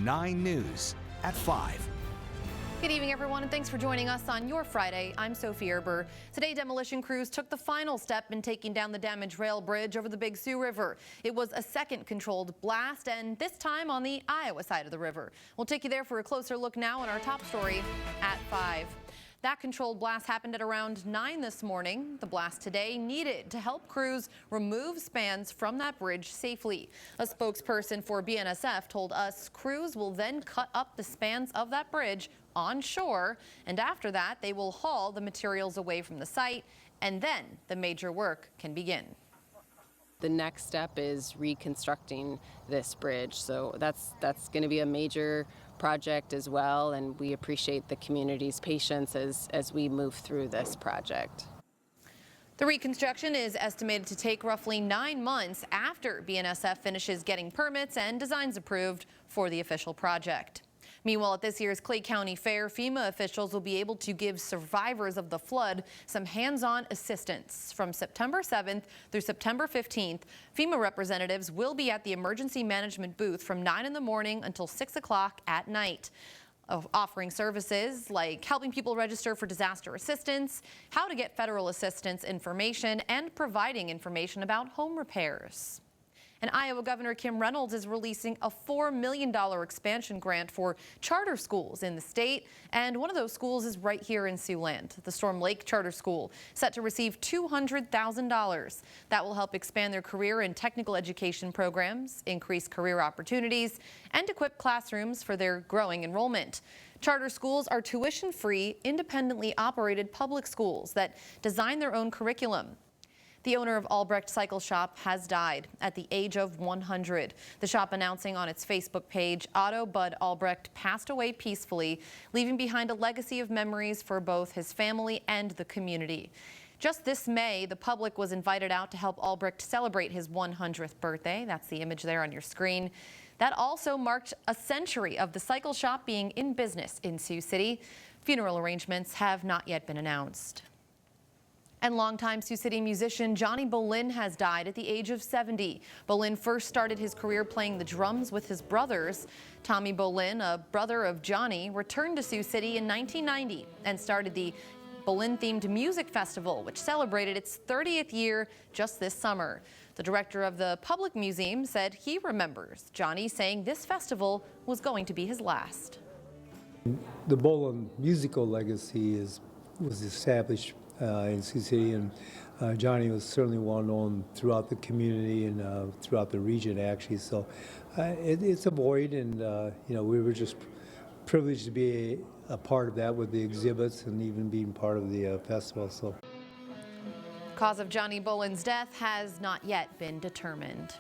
9 News at 5. Good evening, everyone, and thanks for joining us on your Friday. I'm Sophie Erber. Today, demolition crews took the final step in taking down the damaged rail bridge over the Big Sioux River. It was a second controlled blast, and this time on the Iowa side of the river. We'll take you there for a closer look now in our top story at 5. That controlled blast happened at around 9 this morning. The blast today needed to help crews remove spans from that bridge safely. A spokesperson for BNSF told us crews will then cut up the spans of that bridge on shore, and after that they will haul the materials away from the site, and then the major work can begin. The next step is reconstructing this bridge, so that's going to be a major project as well, and we appreciate the community's patience as we move through this project. The reconstruction is estimated to take roughly 9 months after BNSF finishes getting permits and designs approved for the official project. Meanwhile, at this year's Clay County Fair, FEMA officials will be able to give survivors of the flood some hands-on assistance. From September 7th through September 15th, FEMA representatives will be at the emergency management booth from 9 in the morning until 6 o'clock at night, offering services like helping people register for disaster assistance, how to get federal assistance information, and providing information about home repairs. And Iowa Governor Kim Reynolds is releasing a $4 million expansion grant for charter schools in the state, and one of those schools is right here in Siouxland. The Storm Lake Charter School, set to receive $200,000. That will help expand their career and technical education programs, increase career opportunities, and equip classrooms for their growing enrollment. Charter schools are tuition-free, independently operated public schools that design their own curriculum. The owner of Albrecht Cycle Shop has died at the age of 100. The shop announcing on its Facebook page, Otto Bud Albrecht passed away peacefully, leaving behind a legacy of memories for both his family and the community. Just this May, the public was invited out to help Albrecht celebrate his 100th birthday. That's the image there on your screen. That also marked a century of the cycle shop being in business in Sioux City. Funeral arrangements have not yet been announced. And longtime Sioux City musician Johnny Bolin has died at the age of 70. Bolin first started his career playing the drums with his brothers. Tommy Bolin, a brother of Johnny, returned to Sioux City in 1990 and started the Bolin-themed music festival, which celebrated its 30th year just this summer. The director of the Public Museum said he remembers Johnny saying this festival was going to be his last. The Bolin musical legacy was established in Sioux City, and Johnny was certainly well known throughout the community and throughout the region, actually. So it's a void, and we were just privileged to be a part of that with the exhibits and even being part of the festival. So, cause of Johnny Bolin's death has not yet been determined.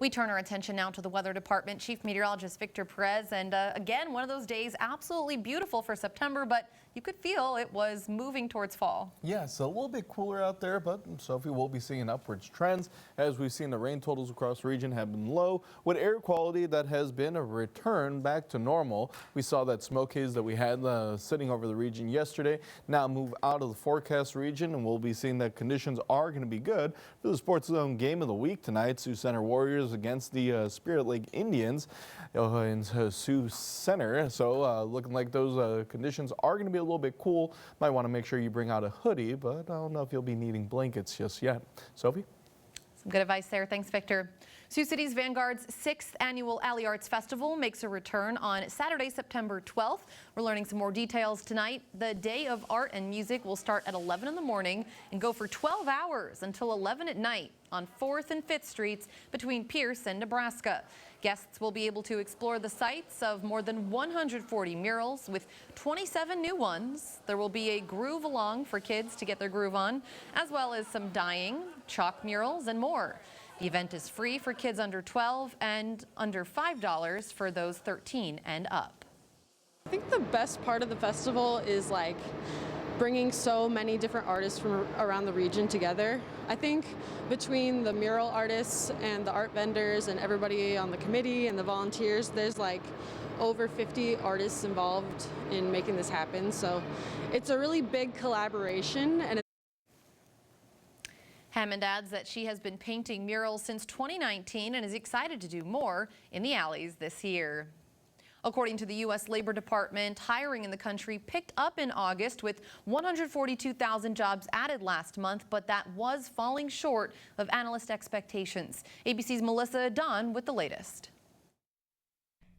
We turn our attention now to the Weather Department. Chief Meteorologist Victor Perez, and again, one of those days absolutely beautiful for September, but you could feel it was moving towards fall. Yeah, so a little bit cooler out there, but Sophie, will be seeing upwards trends. As we've seen, the rain totals across the region have been low, with air quality that has been a return back to normal. We saw that smoke haze that we had sitting over the region yesterday now move out of the forecast region, and we'll be seeing that conditions are going to be good for the Sports Zone game of the week tonight. Sioux Center Warriors against the Spirit Lake Indians in Sioux Center. So looking like those conditions are going to be a little bit cool. Might want to make sure you bring out a hoodie, but I don't know if you'll be needing blankets just yet. Sophie? Some good advice there. Thanks, Victor. Sioux City's Vanguard's 6th annual Alley Arts Festival makes a return on Saturday, September 12th. We're learning some more details tonight. The Day of Art and Music will start at 11 in the morning and go for 12 hours until 11 at night on 4th and 5th Streets between Pierce and Nebraska. Guests will be able to explore the sites of more than 140 murals with 27 new ones. There will be a groove along for kids to get their groove on, as well as some dyeing, chalk murals, and more. The event is free for kids under 12 and under $5 for those 13 and up. I think the best part of the festival is like bringing so many different artists from around the region together. I think between the mural artists and the art vendors and everybody on the committee and the volunteers, there's like over 50 artists involved in making this happen. So it's a really big collaboration. And Hammond adds that she has been painting murals since 2019 and is excited to do more in the alleys this year. According to the U.S. Labor Department, hiring in the country picked up in August with 142,000 jobs added last month, but that was falling short of analyst expectations. ABC's Melissa Dunn with the latest.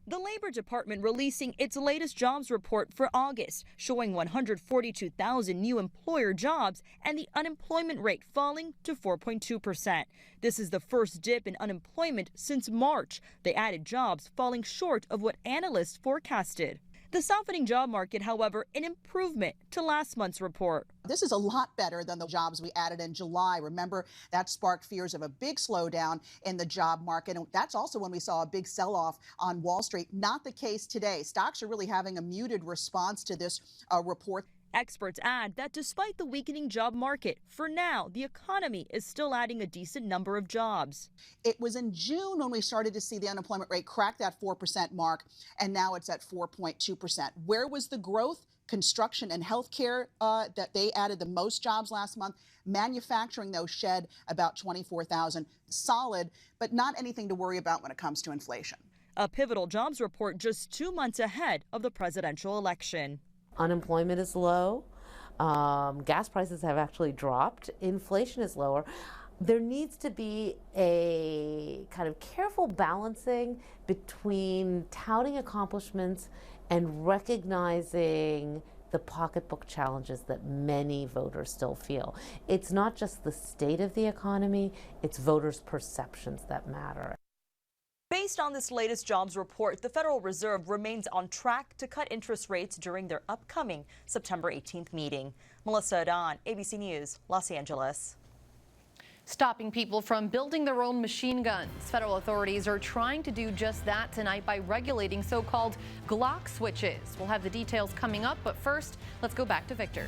The Labor Department releasing its latest jobs report for August, showing 142,000 new employer jobs and the unemployment rate falling to 4.2%. This is the first dip in unemployment since March. The added jobs falling short of what analysts forecasted. The softening job market, however, an improvement to last month's report. This is a lot better than the jobs we added in July. Remember, that sparked fears of a big slowdown in the job market. And that's also when we saw a big sell-off on Wall Street. Not the case today. Stocks are really having a muted response to this report. Experts add that despite the weakening job market, for now, the economy is still adding a decent number of jobs. It was in June when we started to see the unemployment rate crack that 4% mark, and now it's at 4.2%. Where was the growth? Construction and healthcare, that they added the most jobs last month. Manufacturing, though, shed about 24,000. Solid, but not anything to worry about when it comes to inflation. A pivotal jobs report just 2 months ahead of the presidential election. Unemployment is low. Gas prices have actually dropped. Inflation is lower. There needs to be a kind of careful balancing between touting accomplishments and recognizing the pocketbook challenges that many voters still feel. It's not just the state of the economy, it's voters' perceptions that matter. Based on this latest jobs report, the Federal Reserve remains on track to cut interest rates during their upcoming September 18th meeting. Melissa Dunn, ABC News, Los Angeles. Stopping people from building their own machine guns. Federal authorities are trying to do just that tonight by regulating so-called Glock switches. We'll have the details coming up, but first, let's go back to Victor.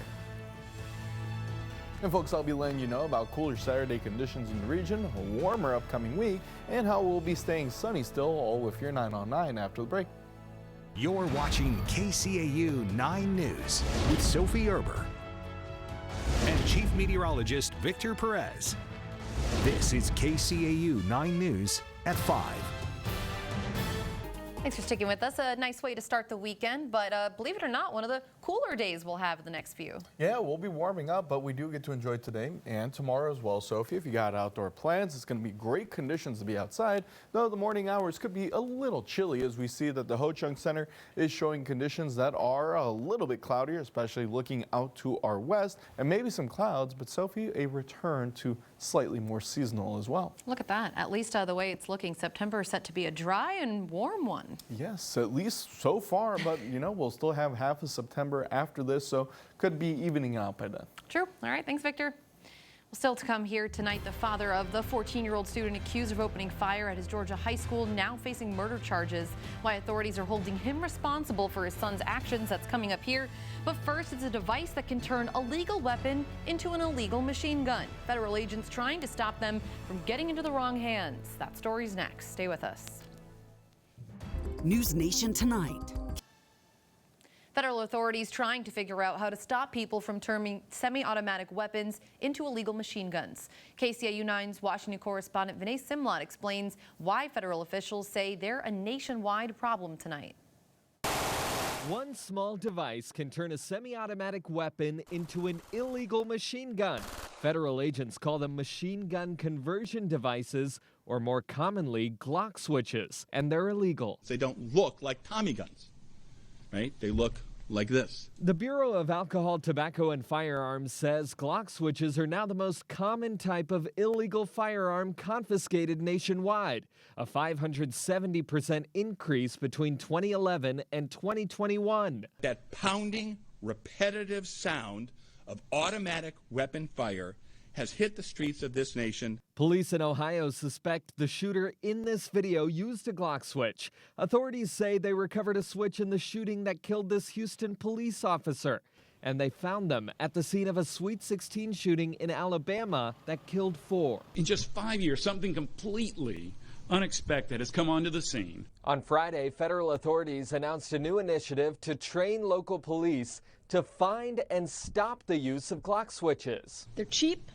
And folks, I'll be letting you know about cooler Saturday conditions in the region, a warmer upcoming week, and how we'll be staying sunny still, all with your 9 on 9 after the break. You're watching KCAU 9 News with Sophie Erber and Chief Meteorologist Victor Perez. This is KCAU 9 News at 5. Thanks for sticking with us. A nice way to start the weekend, but believe it or not, one of the cooler days we'll have the next few. Yeah, we'll be warming up, but we do get to enjoy today and tomorrow as well. Sophie, if you got outdoor plans, it's going to be great conditions to be outside, though the morning hours could be a little chilly as we see that the Ho Chunk Center is showing conditions that are a little bit cloudier, especially looking out to our west, and maybe some clouds, but Sophie, a return to slightly more seasonal as well. Look at that. At least the way it's looking, September is set to be a dry and warm one. Yes, at least so far, but you know, we'll still have half of September after this, so could be evening out by then. True. All right. Thanks, Victor. Well, still to come here tonight, the father of the 14-year-old student accused of opening fire at his Georgia high school now facing murder charges. Why authorities are holding him responsible for his son's actions, that's coming up here. But first, it's a device that can turn a legal weapon into an illegal machine gun. Federal agents trying to stop them from getting into the wrong hands. That story's next. Stay with us. News Nation Tonight. Federal authorities trying to figure out how to stop people from turning semi-automatic weapons into illegal machine guns. KCAU 9's Washington correspondent Vinay Simlot explains why federal officials say they're a nationwide problem tonight. One small device can turn a semi-automatic weapon into an illegal machine gun. Federal agents call them machine gun conversion devices, or more commonly, Glock switches, and they're illegal. They don't look like Tommy guns, right? They look like this. The Bureau of Alcohol, Tobacco, and Firearms says Glock switches are now the most common type of illegal firearm confiscated nationwide, a 570% increase between 2011 and 2021. That pounding, repetitive sound of automatic weapon fire has hit the streets of this nation. Police in Ohio suspect the shooter in this video used a Glock switch. Authorities say they recovered a switch in the shooting that killed this Houston police officer. And they found them at the scene of a Sweet 16 shooting in Alabama that killed 4. In just 5 years, something completely unexpected has come onto the scene. On Friday, federal authorities announced a new initiative to train local police to find and stop the use of Glock switches. They're cheap,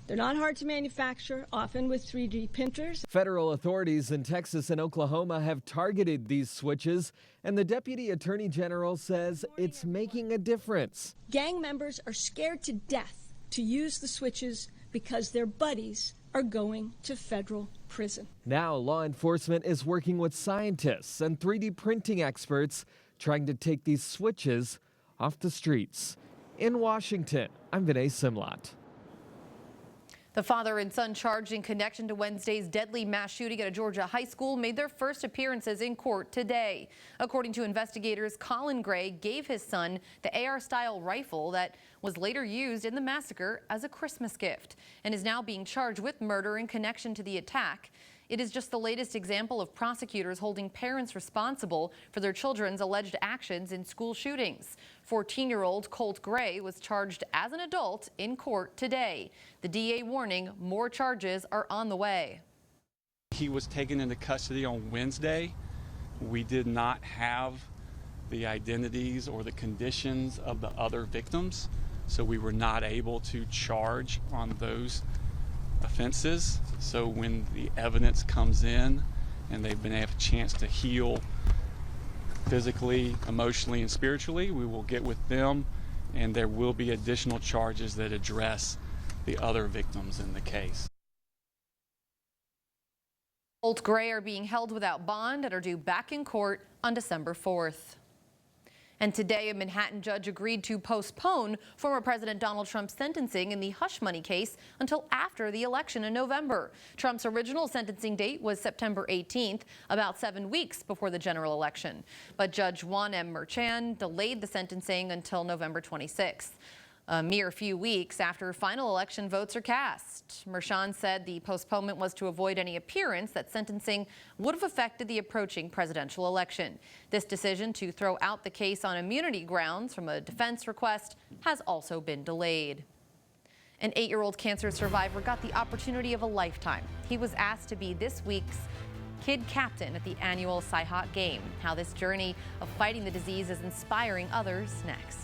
They're not hard to manufacture, often with 3D printers. Federal authorities in Texas and Oklahoma have targeted these switches, and the Deputy Attorney General says it's making a difference. Gang members are scared to death to use the switches because their buddies are going to federal prison. Now law enforcement is working with scientists and 3D printing experts trying to take these switches off the streets. In Washington, I'm Vinay Simlot. The father and son charged in connection to Wednesday's deadly mass shooting at a Georgia high school made their first appearances in court today. According to investigators, Colin Gray gave his son the AR-style rifle that was later used in the massacre as a Christmas gift and is now being charged with murder in connection to the attack. It is just the latest example of prosecutors holding parents responsible for their children's alleged actions in school shootings. 14-year-old Colt Gray was charged as an adult in court today. The DA warning more charges are on the way. He was taken into custody on Wednesday. We did not have the identities or the conditions of the other victims, so we were not able to charge on those offenses. So when the evidence comes in and they've been able a chance to heal physically, emotionally, and spiritually, we will get with them, and there will be additional charges that address the other victims in the case. Colt Gray are being held without bond and are due back in court on December 4th. And today, a Manhattan judge agreed to postpone former President Donald Trump's sentencing in the hush money case until after the election in November. Trump's original sentencing date was September 18th, about 7 weeks before the general election. But Judge Juan M. Merchan delayed the sentencing until November 26th. A mere few weeks after final election votes are cast. Merchan said the postponement was to avoid any appearance that sentencing would have affected the approaching presidential election. This decision to throw out the case on immunity grounds from a defense request has also been delayed. An 8-year-old cancer survivor got the opportunity of a lifetime. He was asked to be this week's kid captain at the annual Cy-Hawk game. How this journey of fighting the disease is inspiring others next.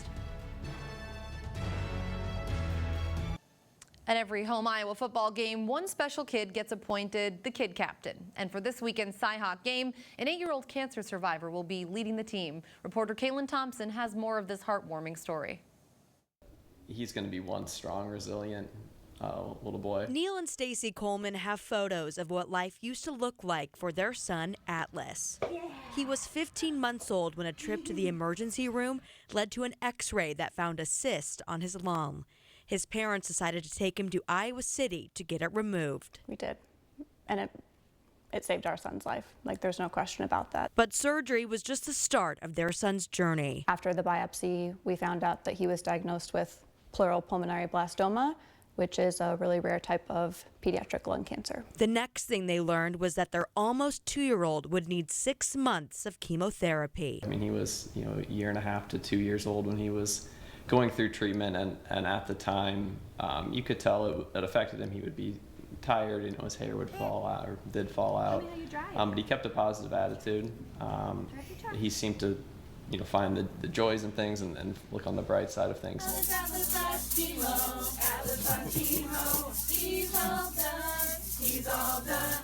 At every home Iowa football game, one special kid gets appointed the kid captain. And for this weekend's Cy-Hawk game, an 8-year-old cancer survivor will be leading the team. Reporter Kaylin Thompson has more of this heartwarming story. He's going to be one strong, resilient little boy. Neil and Stacy Coleman have photos of what life used to look like for their son, Atlas. He was 15 months old when a trip to the emergency room led to an x-ray that found a cyst on his lung. His parents decided to take him to Iowa City to get it removed. We did, and it saved our son's life. Like, there's no question about that. But surgery was just the start of their son's journey. After the biopsy, we found out that he was diagnosed with pleural pulmonary blastoma, which is a really rare type of pediatric lung cancer. The next thing they learned was that their almost 2-year-old would need 6 months of chemotherapy. I mean, he was, a 1.5 to 2 years old when he was going through treatment, and at the time, you could tell it affected him. He would be tired, his hair would fall out, or did fall out. But he kept a positive attitude. He seemed to, find the joys and things and look on the bright side of things.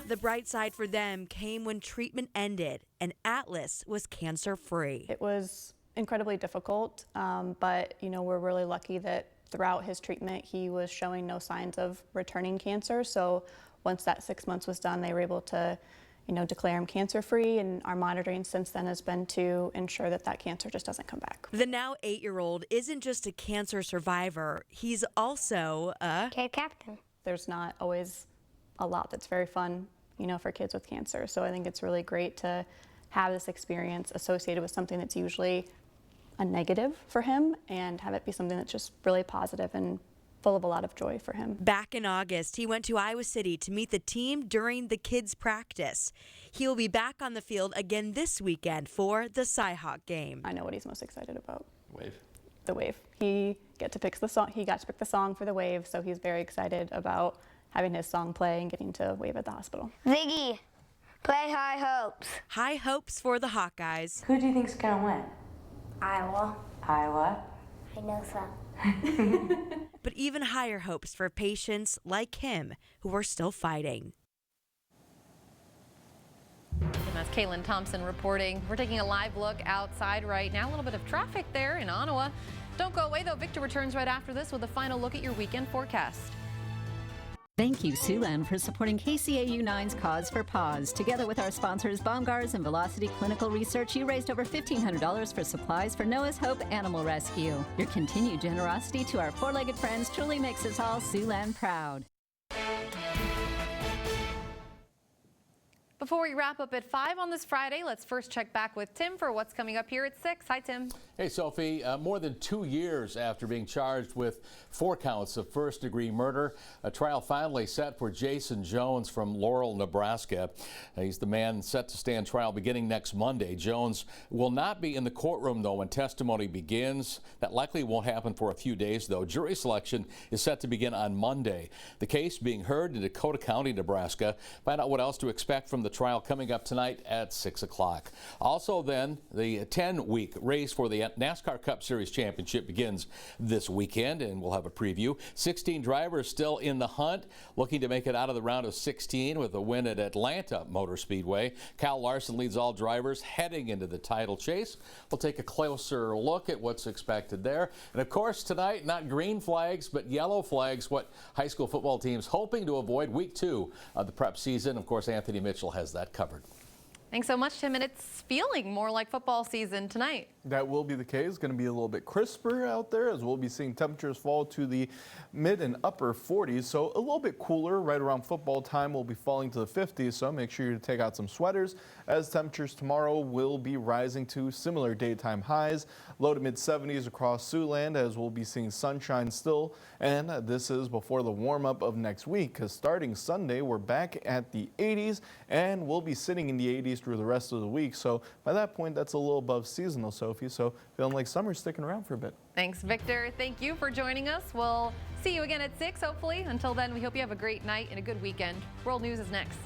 The bright side for them came when treatment ended and Atlas was cancer-free. It was incredibly difficult, but we're really lucky that throughout his treatment he was showing no signs of returning cancer. So once that 6 months was done, they were able to declare him cancer-free, and our monitoring since then has been to ensure that that cancer just doesn't come back. The now 8-year-old isn't just a cancer survivor, he's also a kid captain. There's not always a lot that's very fun, for kids with cancer. So I think it's really great to have this experience associated with something that's usually a negative for him and have it be something that's just really positive and full of a lot of joy for him. Back in August, he went to Iowa City to meet the team during the kids' practice. He will be back on the field again this weekend for the Cy-Hawk game. I know what he's most excited about. Wave. The wave. He got to pick the song for the wave, so he's very excited about having his song play and getting to wave at the hospital. Ziggy, play High Hopes. High hopes for the Hawkeyes. Who do you think's gonna win? Iowa. Iowa? I know some. but even higher hopes for patients like him who are still fighting. And that's Kaylin Thompson reporting. We're taking a live look outside right now. A little bit of traffic there in Ottawa. Don't go away, though. Victor returns right after this with a final look at your weekend forecast. Thank you, Siouxland, for supporting KCAU 9's Cause for Paws. Together with our sponsors, Baumgars and Velocity Clinical Research, you raised over $1,500 for supplies for Noah's Hope Animal Rescue. Your continued generosity to our four-legged friends truly makes us all Siouxland proud. Before we wrap up at 5 on this Friday, let's first check back with Tim for what's coming up here at 6. Hi, Tim. Hey, Sophie. More than 2 years after being charged with 4 counts of first-degree murder, a trial finally set for Jason Jones from Laurel, Nebraska. He's the man set to stand trial beginning next Monday. Jones will not be in the courtroom, though, when testimony begins. That likely won't happen for a few days, though. Jury selection is set to begin on Monday. The case being heard in Dakota County, Nebraska. Find out what else to expect from the trial coming up tonight at 6 o'clock. Also then, the 10-week race for the NASCAR Cup Series Championship begins this weekend, and we'll have a preview. 16 drivers still in the hunt, looking to make it out of the round of 16 with a win at Atlanta Motor Speedway. Kyle Larson leads all drivers heading into the title chase. We'll take a closer look at what's expected there. And of course, tonight, not green flags, but yellow flags, what high school football teams hoping to avoid week 2 of the prep season. Of course, Anthony Mitchell has that covered. Thanks so much, Tim. And it's feeling more like football season tonight. That will be the case. Going to be a little bit crisper out there as we'll be seeing temperatures fall to the mid and upper 40s. So a little bit cooler right around football time. We'll be falling to the 50s. So make sure you take out some sweaters as temperatures tomorrow will be rising to similar daytime highs. Low to mid 70s across Siouxland as we'll be seeing sunshine still. And this is before the warm up of next week, because starting Sunday, we're back at the 80s and we'll be sitting in the 80s through the rest of the week. So by that point, that's a little above seasonal, Sophie. So feeling like summer's sticking around for a bit. Thanks, Victor. Thank you for joining us. We'll see you again at 6, hopefully. Until then, we hope you have a great night and a good weekend. World News is next.